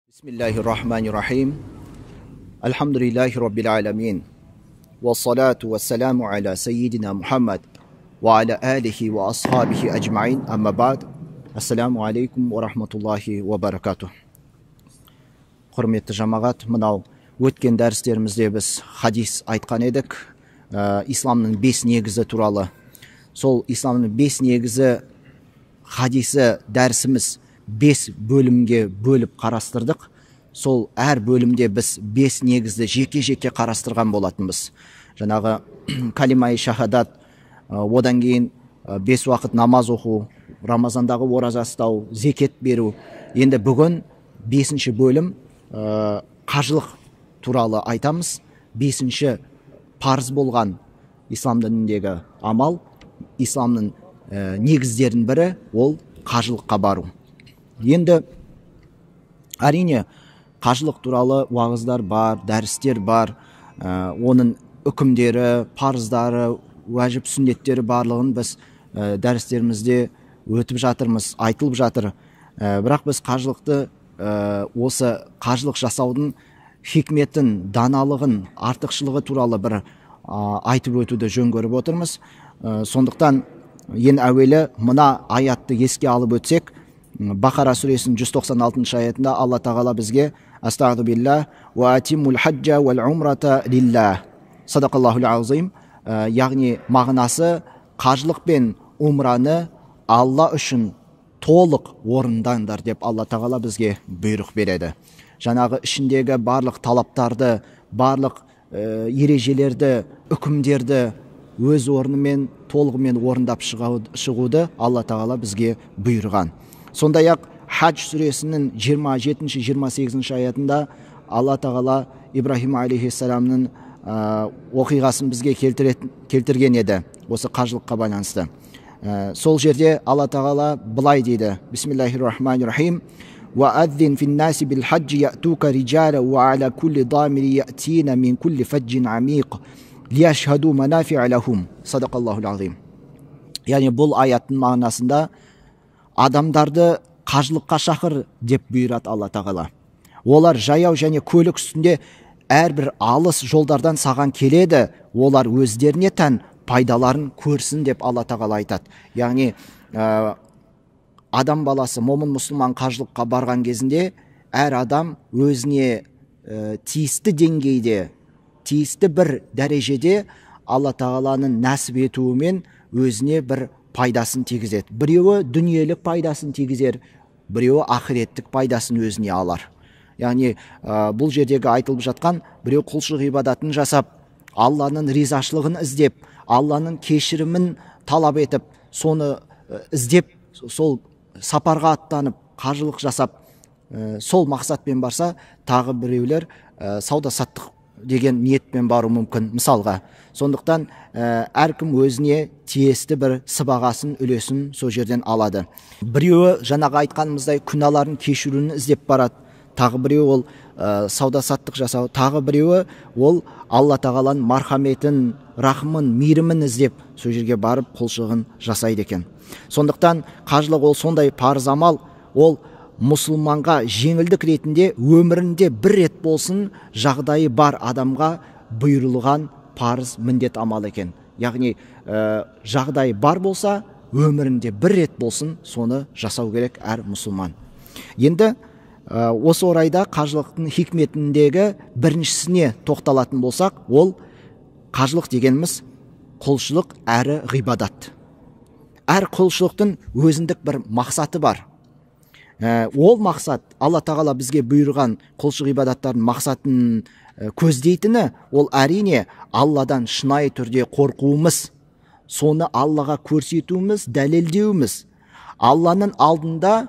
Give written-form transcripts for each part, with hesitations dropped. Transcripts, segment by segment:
Bismillahirrahmanirrahim. Elhamdülillahi Rabbil alemin. Ve salatu ve selamu ala seyyidina Muhammed ve ala alihi ve ashabihi ecmain. Amma ba'd. Assalamu alaikum ve rahmatullahi ve barakatuh. Құрметті жамағат, мынау өткен дәрістерімізде біз хадис айтқан едік, исламның 5 негізі туралы. Сол исламның 5 негізі хадисі дәрісіміз 5 бөлімге бөліп қарастырдық. Сол әр бөлімде біз 5 негізді жеке-жеке қарастырған болатынбыз. Жаңағы калимаи шахадат, одан кейін 5 уақыт намаз оқу, Рамазандағы ораза ұстау, зекет беру. Енді бүгін 5-ші бөлім қажылық туралы айтамыз. 5-ші парыз болған ислам дініндегі амал, исламның негіздерінің бірі ол қажылыққа бару. Енді әрине қажылық туралы уағыздар бар, дәрістер бар, оның үкімдері, парыздары, уәжіп сүннеттері барлығын біз дәрістерімізде өтіп жатырмыз, айтылып жатыр. Бірақ біз қажылықты осы қажылық жасаудың хикметін, даналығын, артықшылығы туралы бір айтып өтуді жөн көріп отырмыз. Сондықтан ең әуелі мына аятты еске алып өтсек, Бақара сүресінің 196 аятында Алла тағала бізге астағфиру билlah ва атимул хаджа вал умрата лиллах. Садақаллахул азим. Яғни мағынасы қажылық пен умраны Алла үшін толық орындаңдар деп Алла тағала бізге бұйрық береді. Жаңағы ішіндегі барлық талаптарды, барлық ережелерді, үкімдерді өз орнымен толығымен орындап шығуды Алла тағала бізге бұйырған. Сондай-ақ Хадж сүресінің 27-28 аятында Алла тағала Ибрахим алейхиссаламның оқиғасын бізге келтірген еді, осы қажылыққа байланысты. Сол жерде Алла тағала былай дейді: Бисмиллахиррахманиррахим. وَأَذِّنْ فِي النَّاسِ بِالْحَجِّ يَأْتُوكَ رِجَالًا وَعَلَى كُلِّ ضَامِرٍ يَأْتِينَ مِنْ كُلِّ فَجٍّ عَمِيقٍ لِيَشْهَدُوا مَنَافِعَ لَهُمْ. Садақаллахул азим. Яғни бұл аяттың мағынасында адамдарды қажылыққа шақыр деп бұйырады Алла тағала. Олар жаяу және көлік үстінде әрбір алыс жолдардан саған келеді, олар өздеріне тән пайдаларын көрсін деп Алла тағала айтады. Яғни адам баласы, момын мұсылман қажылыққа барған кезінде әр адам өзіне тиісті деңгейде, тиісті бір дәрежеде Алла тағаланың нәсіп етуімен өзіне бір пайдасын тигізеді. Біреуі дүниелік пайдасын тигізер, біреуі ақыреттік пайдасын өзіне алар. Яғни бұл жердегі айтылып жатқан, біреу құлшылық ибадатын жасап, Алланың ризашылығын іздеп, Алланың кешірімін талап етіп, соны іздеп, сол сапарға аттанып, қажылық жасап, сол мақсатпен барса, тағы біреулер сауда-саттық деген ниетпен бару мүмкін, мысалға. Сондықтан әркім өзіне тиесті бір сыбағасын, үлесін сол жерден алады. Біреуі жаңағы айтқанымыздай күнәларын кешіруін іздеп барады, тағы біреуі ол сауда-саттық жасау, тағы біреуі ол Алла тағаланың мархаметін, рахымын, мейірімін іздеп сол жерге барып құлшылығын жасайды екен. Сондықтан қажылық ол сондай парыз амал, ол мұсылманға жеңілдік ретінде өмірінде бір рет болсын жағдайы бар адамға бұйырылған парыз міндет амал екен. Яғни жағдайы бар болса, өмірінде бір рет болсын соны жасау керек әр мұсылман. Енді осы орайда қажылықтың хикметіндегі біріншісіне тоқталатын болсақ, ол қажылық дегеніміз құлшылық әрі ғибадат. Әр құлшылықтың өзіндік бір мақсаты бар. Ол мақсат, Алла тағала бізге бұйырған құлшылық ибадаттардың мақсатын көздейтіні, ол әрине Алладан шынайы түрде қорқуымыз, соны Аллаға көрсетуіміз, дәлелдеуіміз, Алланың алдында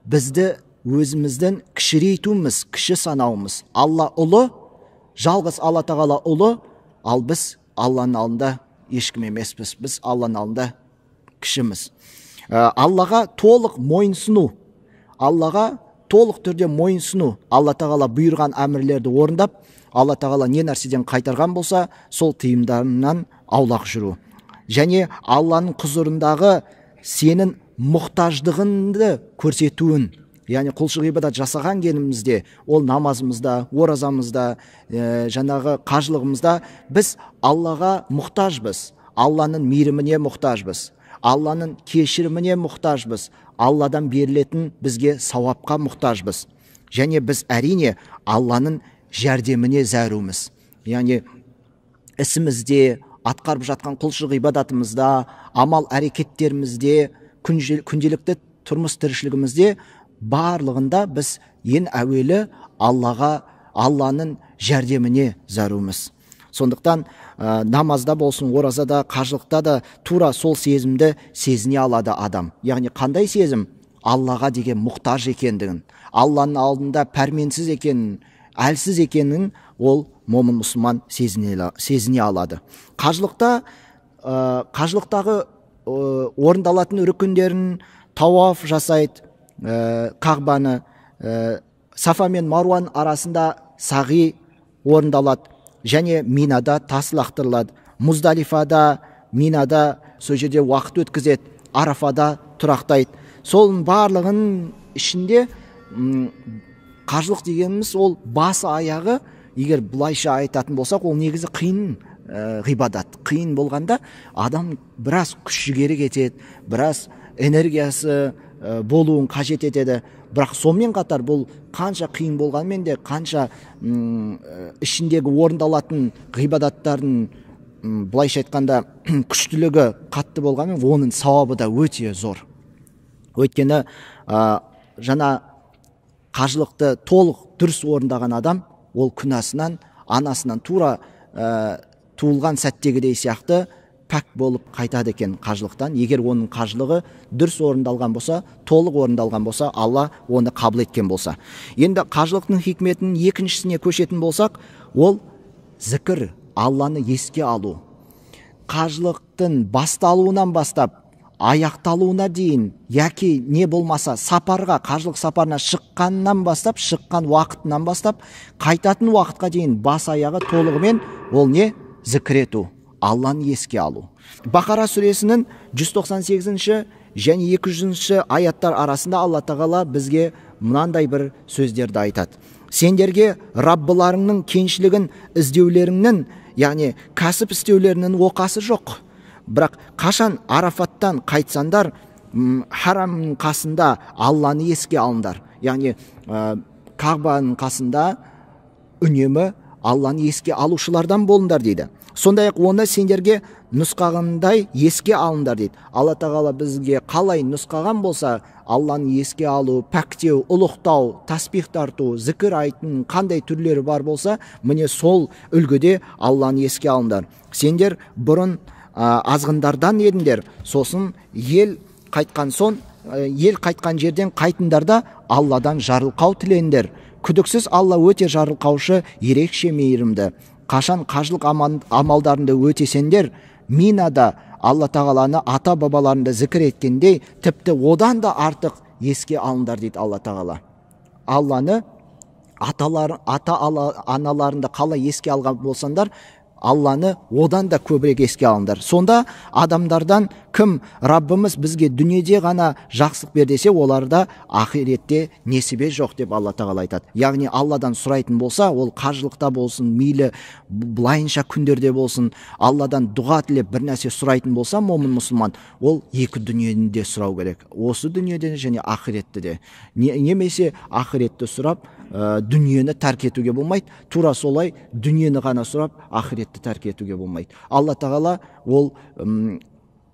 бізді өзіміздің кішірейтуіміз, кіші санауымыз. Алла ұлы, жалғыз Алла тағала ұлы, ал біз Алланың алдында ешкім емеспіз, біз Алланың алдында кішіміз. Аллаға толық мойынсыну, Аллаға толық түрде мойынсыну, Алла тағала бұйырған әмірлерді орындап, Алла тағала не нәрседен қайтарған болса, сол тыйымдарынан аулақ жүру. Және Алланың құзырындағы сенің мұқтаждығыңды көрсетуін, яғни құлшылық ибадат жасаған кенімізде, ол намазымызда, оразамызда, жаңағы қажылығымызда біз Аллаға мұқтажбыз, Алланың мейіріміне мұқтажбыз, Алланың кешіріміне мұқтажбыз, Алладан берілетін бізге сауапқа мұқтажбыз. Және біз әрине Алланың жәрдеміне зәруміз. Яғни ісімізде, атқарып жатқан құлшылық ибадатымызда, амал әрекеттерімізде, күнделікті тұрмыс тіршілігімізде барлығында біз ең әуелі Алланың жәрдеміне зәруміз. Сондықтан намазда болсын, оразада, қажылықта да тура сол сезімді сезіне алады адам. Яғни қандай сезім? Аллаға деген мұқтаж екендігін, Алланың алдында пәрменсіз екенін, әлсіз екенін ол момын мұсылман сезіне алады. Қажылықтағы орындалатын рүкіндерін тауаф жасайды, Қағбаны, Сафа мен Маруан арасында сағи орындалады, және Минада тас лақтырылады. Муздалифада, Минада сол жерде уақыт өткізеді, Арафада тұрақтайды. Солың барлығын ішінде қажылық дегеніміз ол басы аяғы, егер бұлайша айтатын болсақ, ол негізі қиын ғибадат. Қиын болғанда адам біраз күш жігері кетеді, біраз энергиясы болуын қажет етеді. Бірақ сонымен қатар бұл қанша қиын болғанмен де, қанша ішіндегі орындалатын ғибадаттардың былайша айтқанда күштілігі қатты болғанмен, оның сауабы да өте зор. Өйткені жаңа қажылықты толық дұрыс орындаған адам, ол күнәсінен, анасынан тура туылған сәттегідей сияқты пәк болып қайтады екен қажылықтан. Егер оның қажылығы дұрыс орындалған болса, толық орындалған болса, Алла оны қабыл еткен болса. Енді қажылықтың хикметін екіншісіне көшетін болсақ, ол зікір, Алланы еске алу. Қажылықтың басталуынан бастап аяқталуына дейін, яки не болмаса сапарға, қажылық сапарына шыққаннан бастап, шыққан уақытынан бастап, қайтатын уақытқа дейін бас аяғы толығымен ол не? Зікір ету, Алланы еске алу. Бақара сүресінің 198 және 200 аяттар арасында Алла тағала бізге мынандай бір сөздерді айтады. Сендерге Раббыларыңның кеншілігін іздеулеріңнің, яғни кәсіп істеулерінің оқасы жоқ. Бірақ қашан Арафаттан қайтсандар, харамның қасында Алланы еске алыңдар. Яғни Қағбаның қасында үнемі Алланы еске алушылардан болыңдар дейді. Сондай-ақ оны сендерге нұсқағандай еске алыңдар дейді. Алла тағала бізге қалай нұсқаған болса, Алланы еске алу, пәктеу, ұлықтау, таспих тарту, зікір айтын қандай түрлері бар болса, міне сол үлгіде Алланы еске алыңдар. Сендер бұрын азғындардан едіңдер, сосын ел қайтқан жерден қайтындарда Алладан жарылқау тілеңдер. Күдіксіз Алла өте жарылқаушы, ерекше мейірімді. Қашан қажылық амалдарында өтесеңдер, Минада Алла тағаланы ата бабаларында зікір еткендей, тіпті одан да артық еске алыңдар дейді Алла тағала. Алланы ата-аналарында қалай еске алған болсаңдар, Алланы одан да көбірек еске алыңдар. Сонда адамдардан кім Раббымыз бізге дүниеде ғана жақсылық бер десе, оларда ақиретте несібе жоқ деп Алла тағала айтады. Яғни Алладан сұрайтын болса, ол қажылықта болсын, мейлі былайынша күндерде болсын, Алладан дұға тілеп бір нәрсе сұрайтын болса, момын мұсылман, ол екі дүниеде сұрау керек. Осы дүниеде және ақиретте де. Немесе ақиретті сұрап, дүниені тәрк етуге болмайды. Тура солай дүниені ғана сұрап, ақиретті тәрк етуге болмайды. Алла тағала ол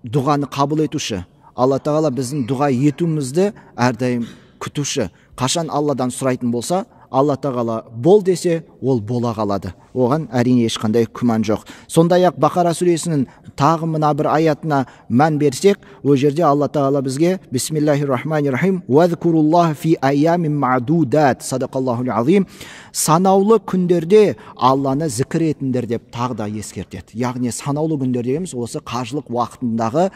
дұғаны қабыл етуші. Алла тағала біздің дұға етуімізді әрдайым күтуші. Қашан Алладан сұрайтын болса, Алла тағала бол десе, ол бола қалады. Оған әрине ешқандай күмән жоқ. Сондай-ақ Бақара сүресінің тағы мына бір аятына мән берсек, ол жерде Алла тағала бізге бисмиллахир-рахманир-рахим уазкуруллах фи айямин мa'дудат садақаллахул азим, санаулы күндерде Алланы зікір етіңдер деп тағы да ескертеді. Яғни санаулы күндер дегеніміз осы қажылық уақытындағы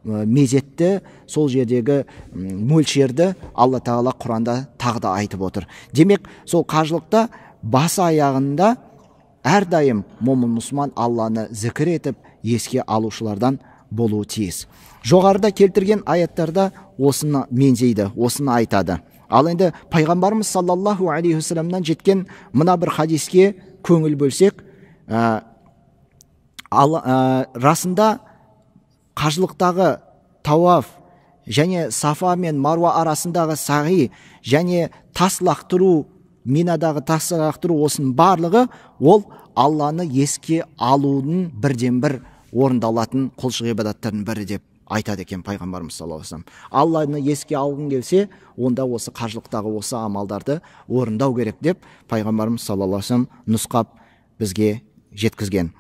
мезетті, сол жердегі мөлшерді Алла тағала Құранда тағы да айтып отыр. Демек, сол қажылықта басы аяғында әрдайым момын мұсылман Алланы зікір етіп, еске алушылардан болуы тиіс. Жоғарыда келтірген аяттарда осыны меңзейді, осыны айтады. Ал енді пайғамбарымыз саллаллаху алейхи уассаламнан жеткен мына бір хадиске көңіл бөлсек, расында қажылықтағы тауаф және Сафа мен Маруа арасындағы сағи және тас лақтыру, Минадағы тас лақтыру, осының барлығы ол Алланы еске алудың бірден бір орындалатын құлшылық ғибадаттардың бірі деп айтады екен пайғамбарымыз саллаллаху алейхи вассалам. Алланы еске алғың келсе, онда осы қажылықтағы осы амалдарды орындау керек деп пайғамбарымыз саллаллаху алейхи вассалам нұсқап бізге жеткізген.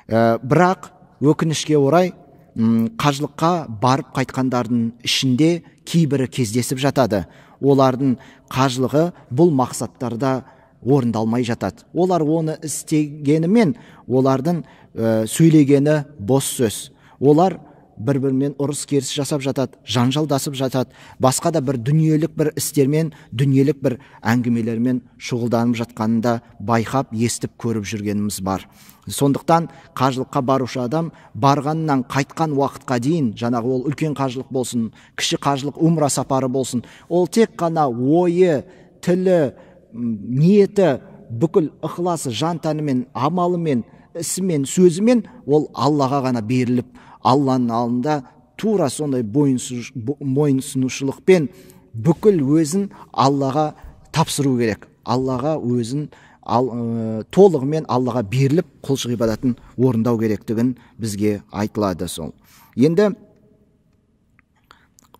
Бірақ өкінішке орай қажылыққа барып қайтқандардың ішінде кейбірі кездесіп жатады. Олардың қажылығы бұл мақсаттарда орындалмай жатады. Олар оны істегенімен олардың сөйлегені бос сөз. Олар бір-бірімен ұрыс керіс жасап жатады, жанжалдасып жатады, басқа да бір дүниелік бір істермен, дүниелік бір әңгімелермен шұғылданып жатқанында байқап, естіп көріп жүргеніміз бар. Сондықтан қажылыққа барушы адам барғаннан қайтқан уақытқа дейін, жаңағы ол үлкен қажылық болсын, кіші қажылық, умра сапары болсын, ол тек қана ойы, тілі, ниеті, бүкіл ықыласы, жан тәнімен, амалымен, ісімен, сөзімен ол Аллаға ғана беріліп, Алланың алдында тура сондай мойынсұнушылықпен бүкіл өзін Аллаға тапсыру керек. Аллаға өзін толығымен Аллаға беріліп құлшылық ғибадатын орындау керектігін бізге айтылады. Сол. Енді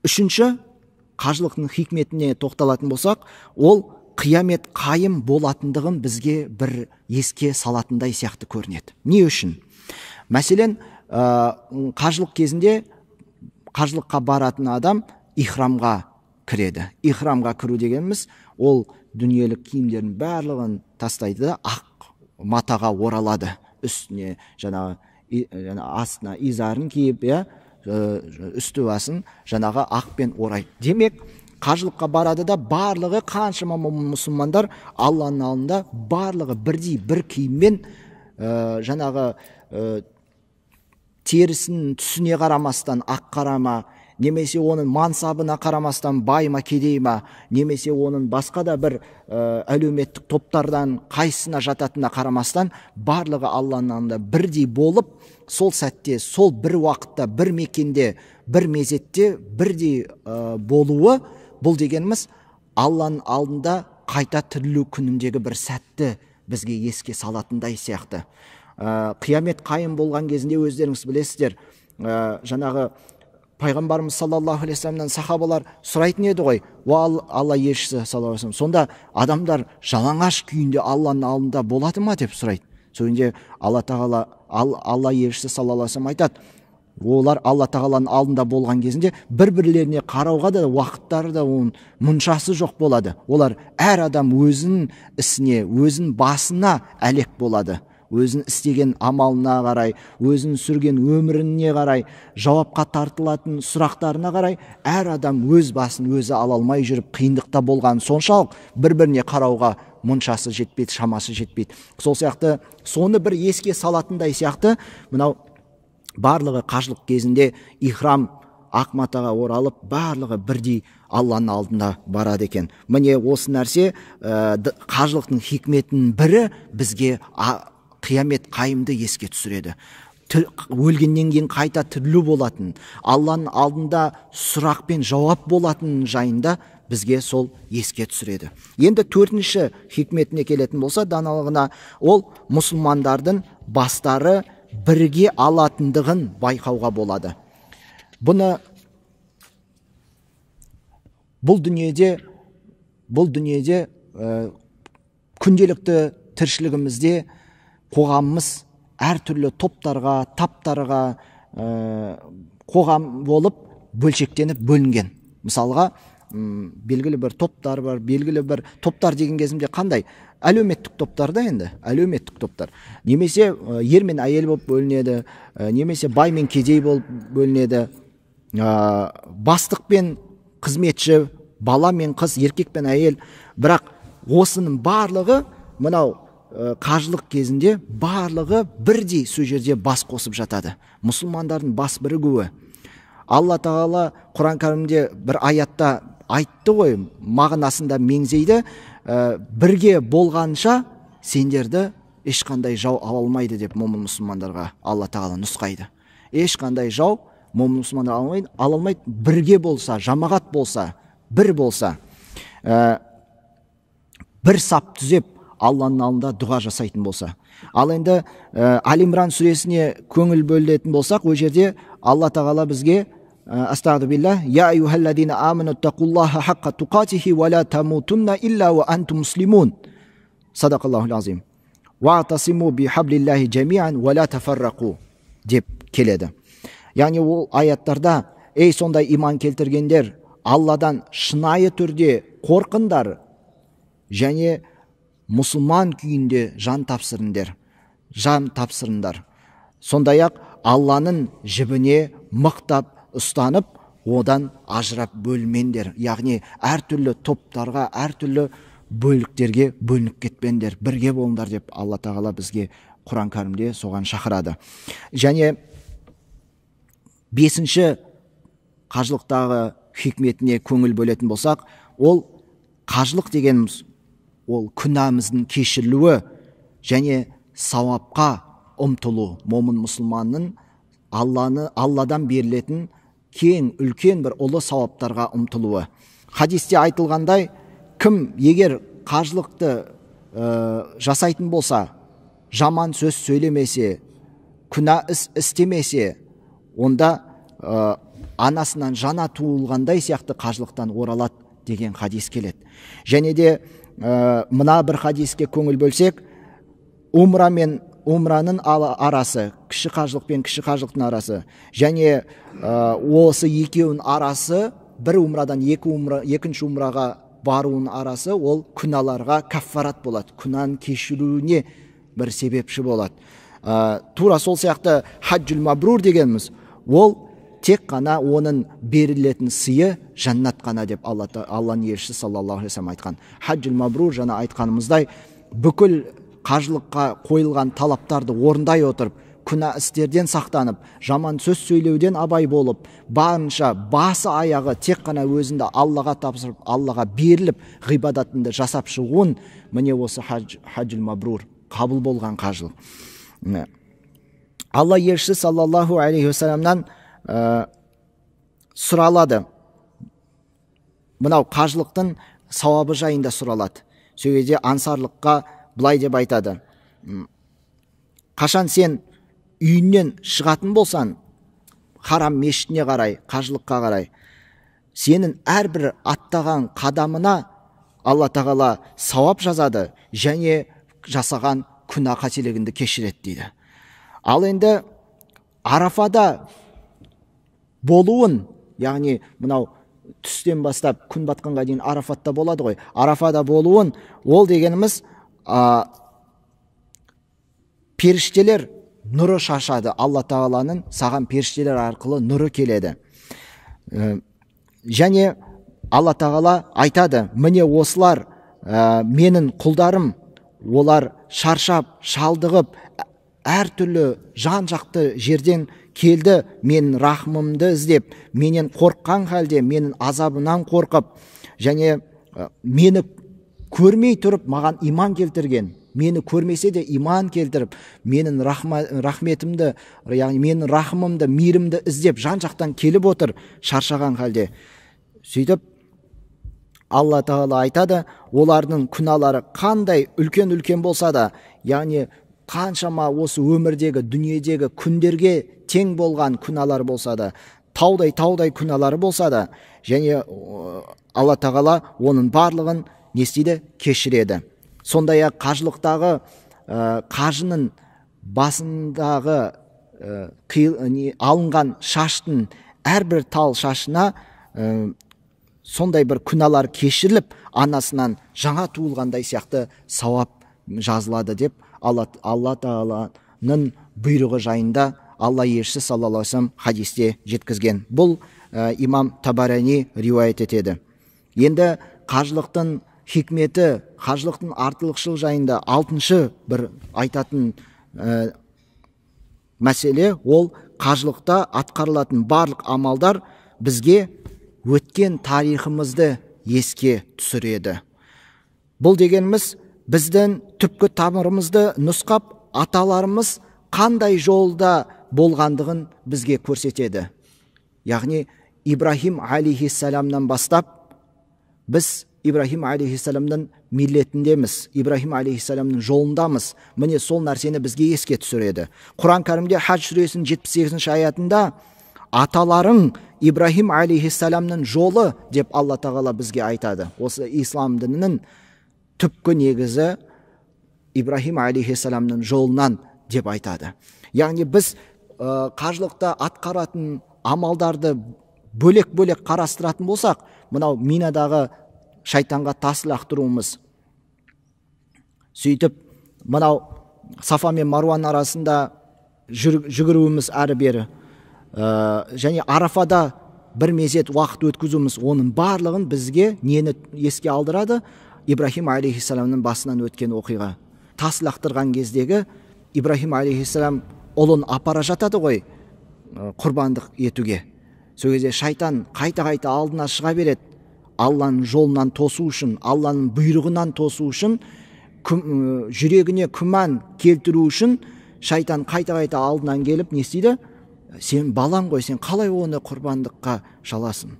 үшінші қажылықтың хикметіне тоқталатын болсақ, ол қиямет қайым болатындығын бізге бір еске салатындай сияқты көрінеді. Не үшін? Мәселен, қажылық кезінде қажылыққа баратын адам ихрамға кіреді. Ихрамға кіру дегеніміз ол дүниелік киімдердің барлығын тастайды да ақ матаға оралады. Үстіне жаңағы астына изарын киіп, үсті басын жаңағы ақпен орайды. Демек, қажылыққа барады да барлығы қаншама мұсылмандар Алланың алдында барлығы бірдей бір киіммен жаңағы терісінің түсіне қарамастан ақ қарама, немесе оның мансабына қарамастан бай ма кедей ма, немесе оның басқа да бір әлеуметтік топтардан қайсысына жататынына қарамастан барлығы Алланың алдында бірдей болып, сол сәтте, сол бір уақытта, бір мекенде, бір мезетте бірдей болуы, бұл дегеніміз Алланың алдында қайта тірілу күніндегі бір сәтті бізге еске салатындай сияқты. Қиямет қайым болған кезінде өздеріңіз білесіздер, жаңағы пайғамбарымыз саллаллаху алейхи вассаламнан сахабалар сұрайтын еді ғой, Алла елшісі саллаллаху алейхи вассалам, сонда адамдар жалаңаш күйінде Алланың алдында болады ма деп сұрайды. Сөйінде Алла елшісі саллаллаху алейхи вассалам айтады, олар Алла тағаланың алдында болған кезінде бір-бірлеріне қарауға да уақыттары да оның мұншасы жоқ болады. Олар әр адам өзінің ісіне, өзінің басына әлек болады. Өзін істеген амалына қарай, өзін сүрген өміріне қарай, жауапқа тартылатын сұрақтарына қарай, әр адам өз басын өзі ала алмай жүріп қиындықта болған соншалық бір-біріне қарауға мұншасы жетпейді, шамасы жетпейді. Сол сияқты соны бір еске салатындай сияқты, мынау барлығы қажылық кезінде ихрам ақ матаға оралып, барлығы бірдей Алланың алдында барады екен. Міне осы нәрсе қажылықтың хикметінің бірі бізге қиямет қайымды еске түсіреді. Өлгеннен кейін қайта тірілу болатын, Алланың алдында сұрақ пен жауап болатын жайында бізге сол еске түсіреді. Енді төртінші хикметіне келетін болса, даналығына, ол мұсылмандардың бастары бірге алатындығын байқауға болады. Бұл дүниеде күнделікті тіршілігімізде қоғамымыз әртүрлі топтарға, таптарға қоғам болып бөлшектеніп бөлінген. Мысалға, белгілі бір топтар бар, белгілі бір топтар деген кезімде қандай? Әлеуметтік топтарда енді, әлеуметтік топтар. Немесе ер мен әйел болып бөлінеді, немесе бай мен кедей болып бөлінеді, бастық пен қызметші, бала мен қыз, еркек пен әйел. Бірақ осының барлығы, мынау қажылық кезінде барлығы бірдей сол жерде бас қосып жатады. Мұсылмандардың бас бірігуі. Алла тағала Құран кәрімде бір аятта айтты ғой, мағынасында меңзейді, бірге болғанша сендерді ешқандай жау ала алмайды деп момын мұсылмандарға Алла тағала нұсқайды. Ешқандай жау момын мұсылмандар ала алмайды, бірге болса, жамағат болса, бір болса, бір сап түзеп Алланың алдында дұға жасайтын болса. Ал енді Али-Имран сүресіне көңіл бөлетін болсақ, ол жерде Алла тағала бізге астағфируллах, я айюхалладина аману тақуллаха хаққа туқатихи ва ла тамутунна илля ва антум муслимун. Садақаллахул азим. Ва атасиму би хаблиллахи джамиан ва ла тафаррақу деп келеді. Яғни ол аяттарда, ей сондай иман келтіргендер, Алладан шынайы түрде қорқыңдар және мұсылман күйінде жан тапсырыңдар. Сондай-ақ Алланың жібіне мықтап ұстанып, одан ажырап бөлмеңдер. Яғни әртүрлі топтарға, әртүрлі бөліктерге бөлініп кетпеңдер, бірге болыңдар деп Алла тағала бізге Құран кәрімде соған шақырады. Және 5-ші қажылықтағы хикметіне көңіл бөлетін болсақ, ол қажылық дегеніміз ол күнәміздің кешірілуі және сауапқа ұмтылу. Момын мұсылманның Алладан берілетін кең, үлкен бір ұлы сауаптарға ұмтылуы. Хадисте айтылғандай, кім егер қажылықты жасайтын болса, жаман сөз сөйлемесе, күнә іс істемесе, онда анасынан жана туылғандай сияқты қажылықтан оралады деген хадис келеді. Және де мына бір хадиске көңіл бөлсек, умра мен умраның арасы, кіші қажылық пен кіші қажылықтың арасы, және осы екеуінің арасы, бір умрадан екінші умраға баруының арасы, ол күнәларға каффарат болады, күнәнің кешіруіне бір себепші болады. Тура сол сияқты хаджул мабрур дегеніміз, ол тек қана оның берілетін сыйы жаннат қана деп Алланың елшісі саллаллаху алейхи ва саллям айтқан. Хаджул мабрур, жаңа айтқанымыздай, бүкіл қажылыққа қойылған талаптарды орындай отырып, күнә істерден сақтанып, жаман сөз сөйлеуден абай болып, барынша басы аяғы тек қана өзінде Аллаға тапсырып, Аллаға беріліп, ғибадатында жасап шығуын, міне осы хаджул мабрур, қабыл болған қажылық. Алла елшісі саллаллаху алейхи ва саллямнан сұралады. Мынау қажылықтың сауабы жайында сұралады. Сөйде ансарлыққа былай деп айтады: қашан сен үйінен шығатын болсан, харам мешітіне қарай, қажылыққа қарай, сенің әрбір аттаған қадамына Алла тағала сауап жазады және жасаған күнә қателігіңді кешіреді дейді. Ал енді Арафада болуын, яғни мынау түстен бастап күн батқанға дейін Арафатта болады ғой. Арафада болуын, ол дегеніміз періштелер нұры шашады. Алла тағаланың саған періштелер арқылы нұры келеді. Және Алла тағала айтады: міне осылар менің құлдарым, олар шаршап, шалдығып, әртүрлі жан жақты жерден келді, менің рахмымды іздеп, менен қорыққан халде, менің азабынан қорқып, және мені көрмей тұрып маған иман келтірген, мені көрмесе де иман келтіріп, менің рахметімді, яғни менің рахмымды, мейірімді іздеп жан жақтан келіп отыр, шаршаған халде. Сөйтіп Алла тағала айтады: олардың күнәлары қандай үлкен болса да, яғни қаншама осы өмірдегі, дүниедегі күндерге тең болған күнәлар болса да, таудай күнәлары болса да, және Алла тағала оның барлығын не істейді? Кешіреді. Сондай-ақ қажылықтағы қажының басындағы алынған шаштың әрбір тал шашына сондай бір күнәлар кешіріліп, анасынан жаңа туылғандай сияқты сауап жазылады деп Алла тағаланың бұйрығы жайында Алла елшісі саллаллаху алейхи ва саллям хадисте жеткізген. Бұл имам Табарани риуаят етеді. Енді қажылықтың хикметі, қажылықтың артықшылығы жайында 6-шы бір айтатын мәселе, ол қажылықта атқарылатын барлық амалдар бізге өткен тарихымызды еске түсіреді. Бұл дегеніміз біздің түпкі тамырымызды нұсқап, аталарымыз қандай жолда болғандығын бізге көрсетеді. Яғни Ибрахим алейхиссаламнан бастап біз Ибрахим алейхиссаламның миллетіндеміз, Ибрахим алейхиссаламның жолындамыз. Міне сол нәрсені бізге еске түсіреді. Құран кәрімде Хадж сүресінің 78 аятында аталарың Ибрахим алейхиссаламның жолы деп Алла тағала бізге айтады. Осы ислам дінінің түпкі негізі Ибрахим алейхиссаламның жолынан деп айтады. Яғни біз қажылықта атқаратын амалдарды бөлек-бөлек қарастыратын болсақ, мынау Минадағы шайтанға тас лақтыруымыз, сөйтіп мынау Сафа мен Маруан арасында жүгіруіміз әрі-бері, және Арафада бір мезет уақыт өткізуіміз, оның барлығын бізге нені еске алдырады? Ибрахим алейхиссаламның басынан өткен оқиға. Тас лақтырған кездегі Ибрахим алейхиссалам ұлын апара жатады ғой құрбандық етуге. Сол кезде шайтан қайта-қайта алдына шыға береді. Алланың жолынан тосу үшін, Алланың бұйрығынан тосу үшін, жүрегіне күмән келтіру үшін шайтан қайта-қайта алдынан келіп не істейді? Сен балаң ғой, сен қалай оны құрбандыққа шаласың?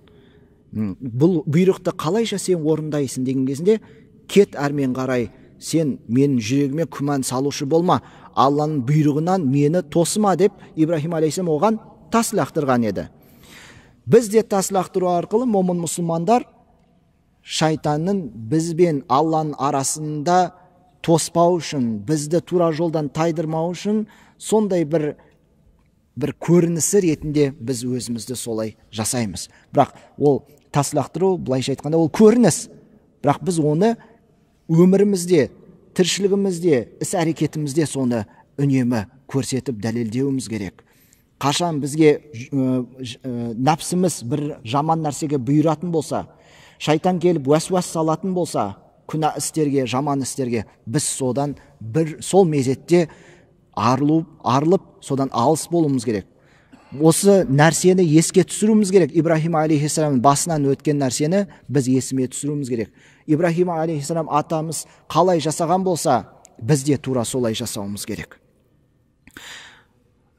Бұл бұйрықты қалайша сен орындайсың деген кезінде, кет әрмен қарай, сен менің жүрегіме күмән салушы болма, Алланың бұйрығынан мені тосыма деп Ибрахим алейхиссалам оған тас лақтырған еді. Біз де тас лақтыру арқылы момын мұсылмандар шайтанның бізбен Алланың арасында тоспау үшін, бізді тура жолдан тайдырмау үшін сондай бір көрінісі ретінде біз өзімізді солай жасаймыз. Бірақ ол тас лақтыру, былайша айтқанда, ол көрініс. Бірақ біз оны өмірімізде, тіршілігімізде, іс-әрекетімізде соны үнемі көрсетіп дәлелдеуіміз керек. Қашан бізге нәпсіміз бір жаман нәрсеге бұйыратын болса, шайтан келіп уәсуәс салатын болса, күнә істерге, жаман істерге, біз содан сол мезетте арылып, содан алыс болуымыз керек. Осы нәрсені еске түсіруіміз керек. Ибрахим алейхиссаламның басынан өткен нәрсені біз есіме түсіруіміз керек. Ибрахим алейхиссалам атамыз қалай жасаған болса, біз де тура солай жасауымыз керек.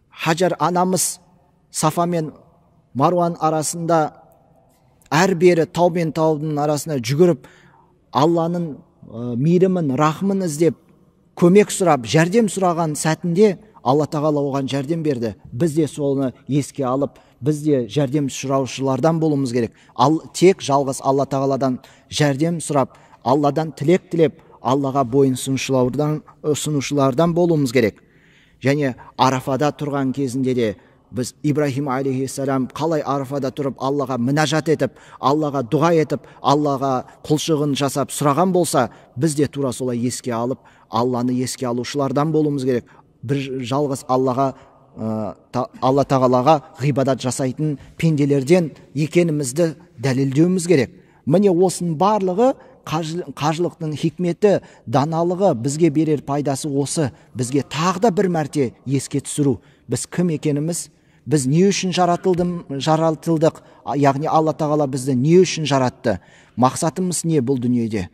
Хаджар анамыз Сафа мен Маруан арасында әрбері тау мен таудың арасына жүгіріп, Алланың мейірімін, рахмын іздеп, көмек сұрап, жәрдем сұраған сәтінде Алла тағала оған жәрдем берді. Біз де соны еске алып, біз де жәрдем сұраушылардан болуымыз керек. Тек жалғыз Алла тағаладан жәрдем сұрап, Алладан тілек тілеп, Аллаға бойын ұсынушылардан болуымыз керек. Және Арафада тұрған кезінде де біз Ибрахим алейхиссалам қалай Арафада тұрып Аллаға мінәжат етіп, Аллаға дұға етіп, Аллаға құлшылығын жасап сұраған болса, біз де тура солай еске алып, Алланы еске алушылардан болуымыз керек. Бір жалғыз Алла тағалаға ғибадат жасайтын пенделерден екенімізді дәлелдеуіміз керек. Міне осының барлығы қажылықтың хикметі, даналығы, бізге берер пайдасы осы. Бізге тағы да бір мәрте еске түсіру. Біз кім екеніміз, біз не үшін жаратылдық, яғни Алла тағала бізді не үшін жаратты, мақсатымыз не бұл дүниеде,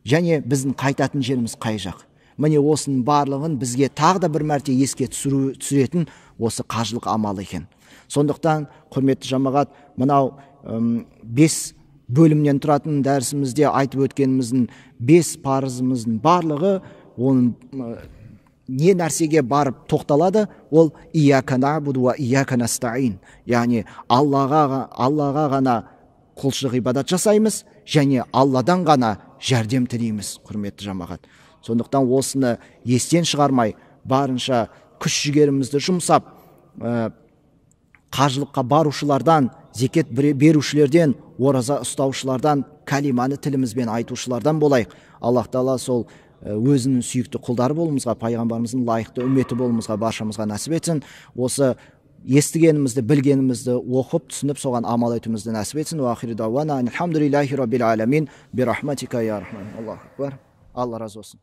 және біздің қайтатын жеріміз қай жақ. Міне осының барлығын бізге тағы да бір мәрте еске түсіретін осы қажылық амалы екен. Сондықтан, құрметті жамағат, мынау 5 бөлімнен тұратын дәрісімізде айтып өткеніміздің 5 парызымыздың барлығы оның не нәрсеге барып тоқталады? Ол ияка набуду ва ияка настаин. Яғни Аллаға ғана құлшылық ибадат жасаймыз, және Алладан ғана жәрдем тілейміз, құрметті жамағат. Сондықтан осыны естен шығармай, барынша күш жігерімізді жұмсап, қажылыққа барушылардан, зекет берушілерден, ораза ұстаушылардан, кәлиманы тілімізбен айтушылардан болайық. Аллах Тағала сол өзінің сүйікті құлдары болуымызға, пайғамбарымыздың лайықты үмметі болуымызға баршамызға нәсіп етсін. Осы естігенімізді, білгенімізді оқып, түсініп, соған амал етуімізді нәсіп етсін. Ва ахиру дауана алхамдулиллахи раббил аламин бирахматика я рахман. Аллаху акбар. Алла разы болсын.